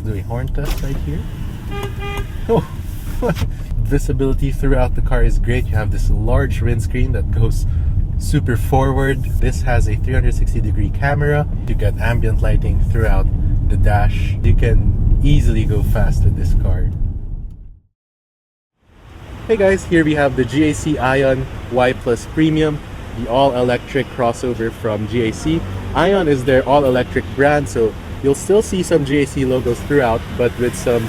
do a horn test right here. Oh, visibility throughout the car is great. You have this large windscreen that goes super forward. This has a 360-degree camera. You get ambient lighting throughout the dash. You can easily go fast with this car. Hey guys, here we have the GAC AION Y Plus Premium, the all-electric crossover from GAC. AION is their all-electric brand, so you'll still see some GAC logos throughout, but with some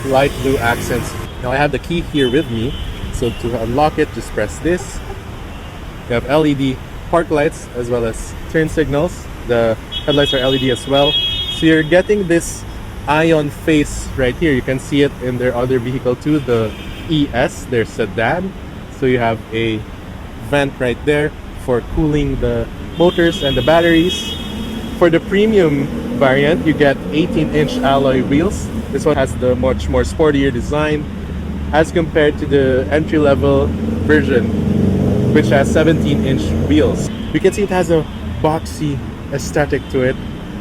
light blue accents. Now I have the key here with me, so to unlock it, just press this. You have LED park lights as well as turn signals. The headlights are LED as well. So you're getting this AION face right here. You can see it in their other vehicle too, the ES, their sedan. So you have a vent right there for cooling the motors and the batteries. For the premium variant, you get 18-inch alloy wheels. This one has the much more sportier design as compared to the entry-level version, which has 17-inch wheels. You can see it has a boxy aesthetic to it.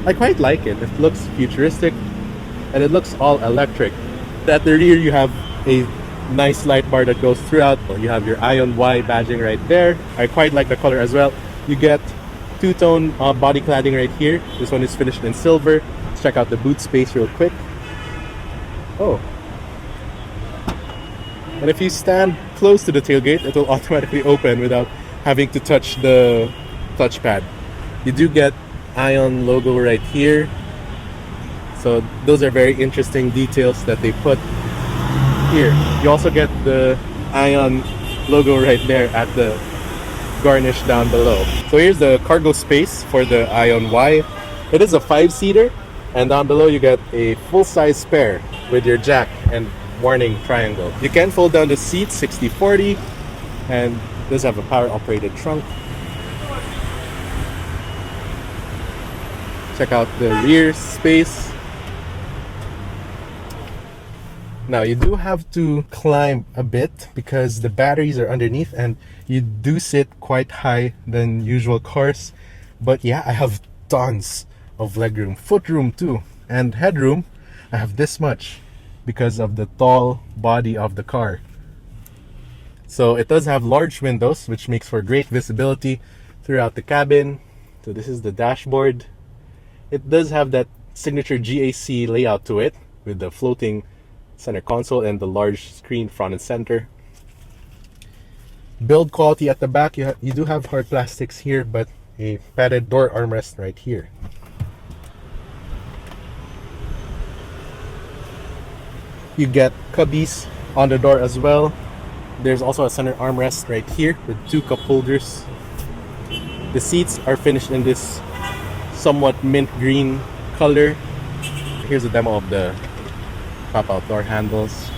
I quite like it. It looks futuristic and it looks all electric. At the rear, you have a nice light bar that goes throughout. You have your AION Y badging right there. I quite like the color as well. You get two-tone body cladding right here. This one is finished in silver. Let's check out the boot space real quick. Oh. And if you stand close to the tailgate, it will automatically open without having to touch the touchpad. You do get AION logo right here. So those are very interesting details that they put here. You also get the AION logo right there at the garnish down below. So here's the cargo space for the AION Y. It is a 5-seater, and down below you get a full-size spare with your jack and warning triangle. You can fold down the seats 60/40, and does have a power-operated trunk. Check out the rear space. Now you do have to climb a bit because the batteries are underneath and you do sit quite high than usual cars. But yeah, I have tons of legroom, footroom too, and headroom. I have this much because of the tall body of the car. So it does have large windows, which makes for great visibility throughout the cabin. So this is the dashboard. It does have that signature GAC layout to it with the floating center console and the large screen front and center. Build quality at the back, you do have hard plastics here, but a padded door armrest right here. You get cubbies on the door as well. There's also a center armrest right here with 2 cup holders. The seats are finished in this somewhat mint green color. Here's a demo of the pop-out door handles.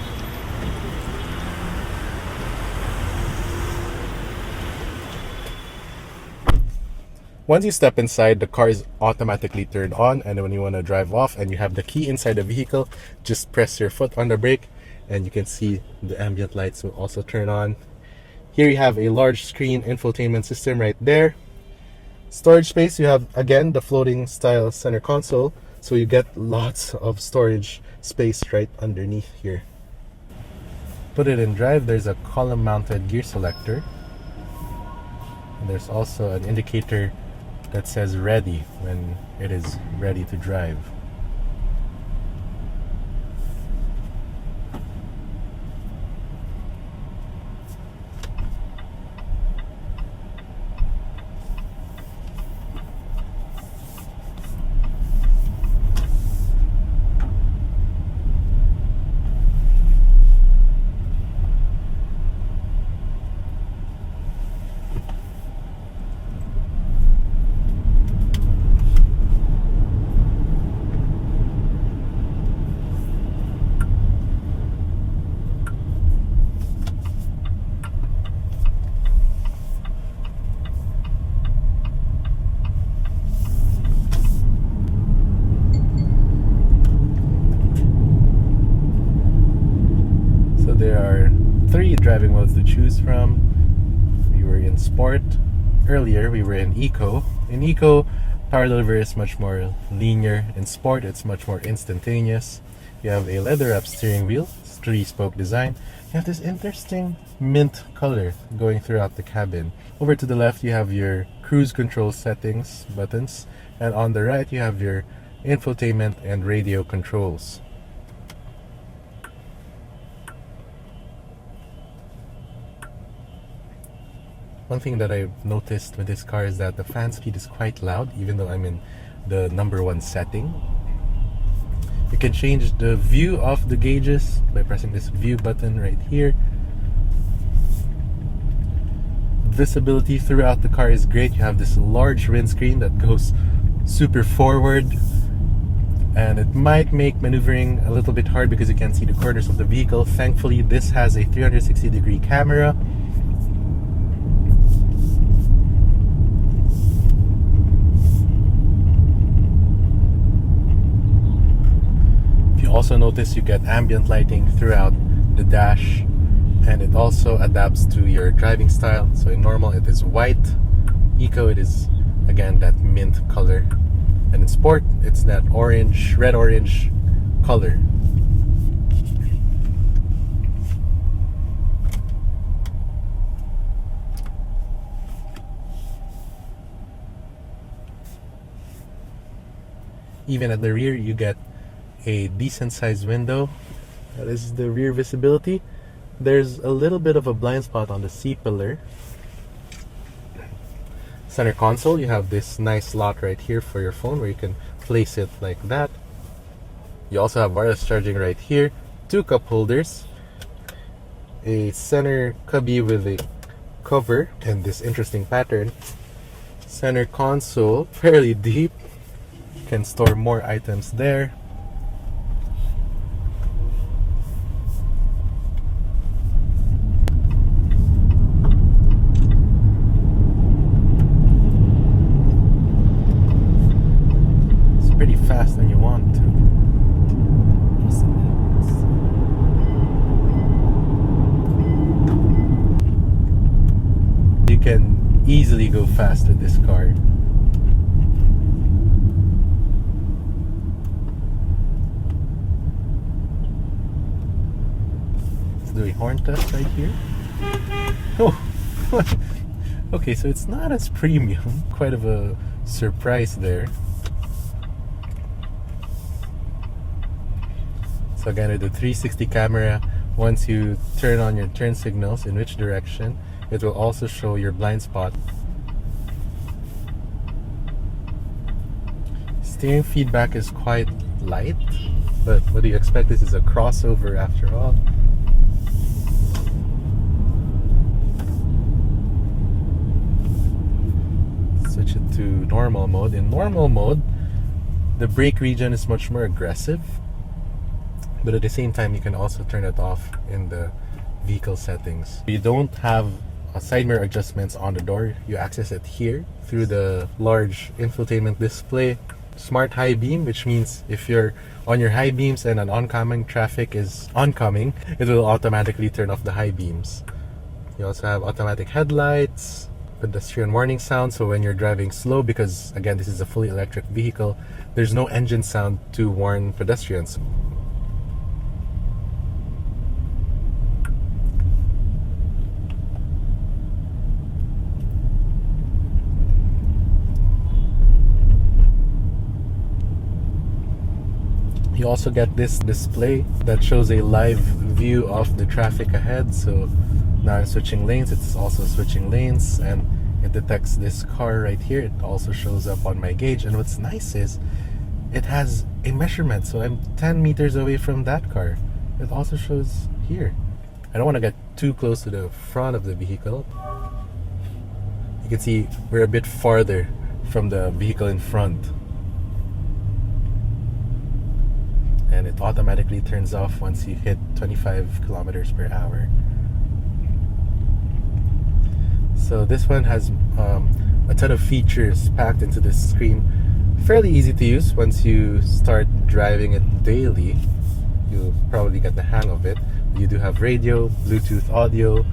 Once you step inside, the car is automatically turned on, and when you want to drive off and you have the key inside the vehicle, just press your foot on the brake and you can see the ambient lights will also turn on. Here you have a large screen infotainment system right there. Storage space, you have again the floating style center console, so you get lots of storage space right underneath here. Put it in drive, there's a column mounted gear selector, and there's also an indicator that says ready when it is ready to drive. There are 3 driving modes to choose from. We were in Sport. Earlier we were in Eco. In Eco, power delivery is much more linear. In Sport, it's much more instantaneous. You have a leather wrap steering wheel, 3-spoke design. You have this interesting mint color going throughout the cabin. Over to the left, you have your cruise control settings buttons, and on the right, you have your infotainment and radio controls. One thing that I've noticed with this car is that the fan speed is quite loud, even though I'm in the #1 setting. You can change the view of the gauges by pressing this view button right here. Visibility throughout the car is great. You have this large windscreen that goes super forward, and it might make maneuvering a little bit hard because you can't see the corners of the vehicle. Thankfully, this has a 360-degree camera. Also notice you get ambient lighting throughout the dash, and it also adapts to your driving style. So in normal it is white, eco it is again that mint color, and in sport it's that orange, red orange color. Even at the rear you get a decent sized window. That is the rear visibility. There's a little bit of a blind spot on the C-pillar. Center console, you have this nice slot right here for your phone where you can place it like that. You also have wireless charging right here, 2 cup holders, a center cubby with a cover and this interesting pattern. Center console, fairly deep, you can store more items there. Pretty fast when you want to. You can easily go fast with this car. Let's do a horn test right here. Oh, okay, so it's not as premium. Quite of a surprise there. So again, with the 360 camera, once you turn on your turn signals in which direction, it will also show your blind spot. Steering feedback is quite light, but what do you expect? This is a crossover after all. Switch it to normal mode. In normal mode, the brake region is much more aggressive. But at the same time, you can also turn it off in the vehicle settings. You don't have a side mirror adjustments on the door. You access it here through the large infotainment display. Smart high beam, which means if you're on your high beams and an oncoming traffic is oncoming, it will automatically turn off the high beams. You also have automatic headlights, pedestrian warning sound, so when you're driving slow, because again this is a fully electric vehicle, there's no engine sound to warn pedestrians. You also get this display that shows a live view of the traffic ahead. So now I'm switching lanes, it's also switching lanes, and it detects this car right here. It also shows up on my gauge, and what's nice is it has a measurement, so I'm 10 meters away from that car. It also shows here. I don't want to get too close to the front of the vehicle. You can see we're a bit farther from the vehicle in front. And it automatically turns off once you hit 25 kilometers per hour. So this one has a ton of features packed into this screen. Fairly easy to use. Once you start driving it daily, you'll probably get the hang of it. You do have radio, Bluetooth audio,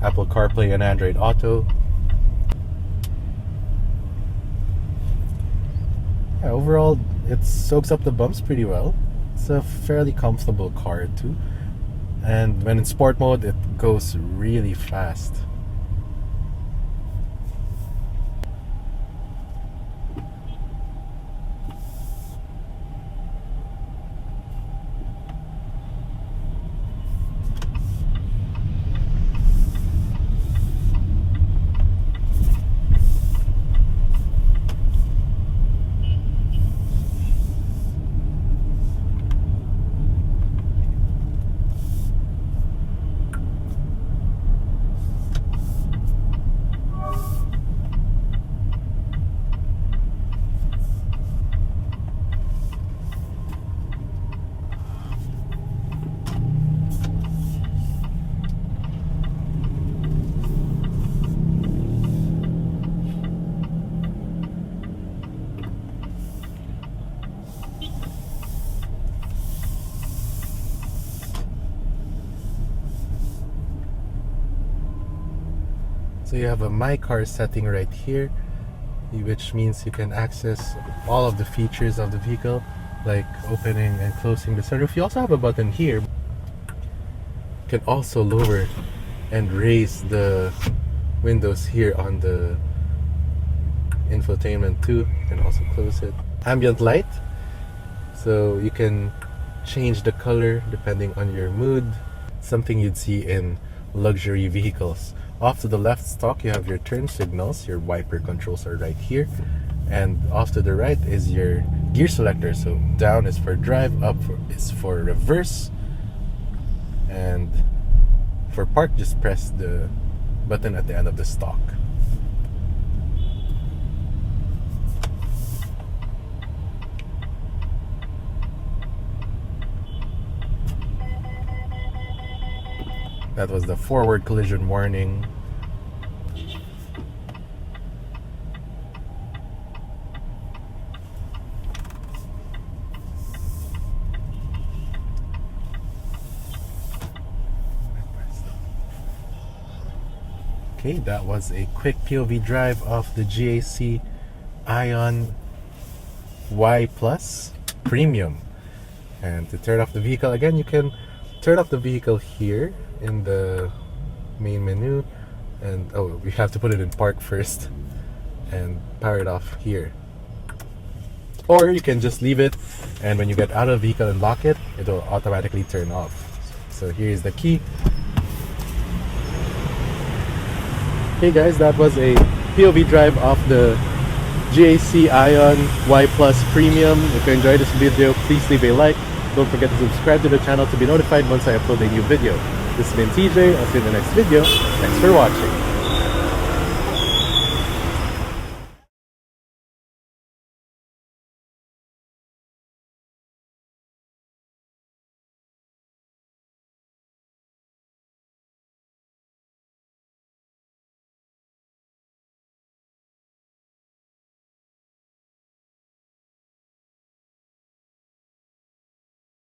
Apple CarPlay and Android Auto. Yeah, overall it soaks up the bumps pretty well. It's a fairly comfortable car too. And when in sport mode, it goes really fast. So you have a My Car setting right here, which means you can access all of the features of the vehicle, like opening and closing the sunroof. You also have a button here. You can also lower and raise the windows here on the infotainment too. You can also close it. Ambient light, so you can change the color depending on your mood. Something you'd see in luxury vehicles. Off to the left stock, you have your turn signals. Your wiper controls are right here, and off to the right is your gear selector. So down is for drive, up is for reverse, and for park, just press the button at the end of the stock. That was the forward collision warning. Okay, that was a quick POV drive of the GAC AION Y Plus Premium. And to turn off the vehicle, again, you can turn off the vehicle here in the main menu, and we have to put it in park first and power it off here. Or you can just leave it, and when you get out of the vehicle and lock it, it will automatically turn off. So here is the key. Hey guys, that was a POV drive of the GAC AION Y Plus Premium. If you enjoyed this video, please leave a like. Don't forget to subscribe to the channel to be notified once I upload a new video. This has been TJ. I'll see you in the next video. Thanks for watching.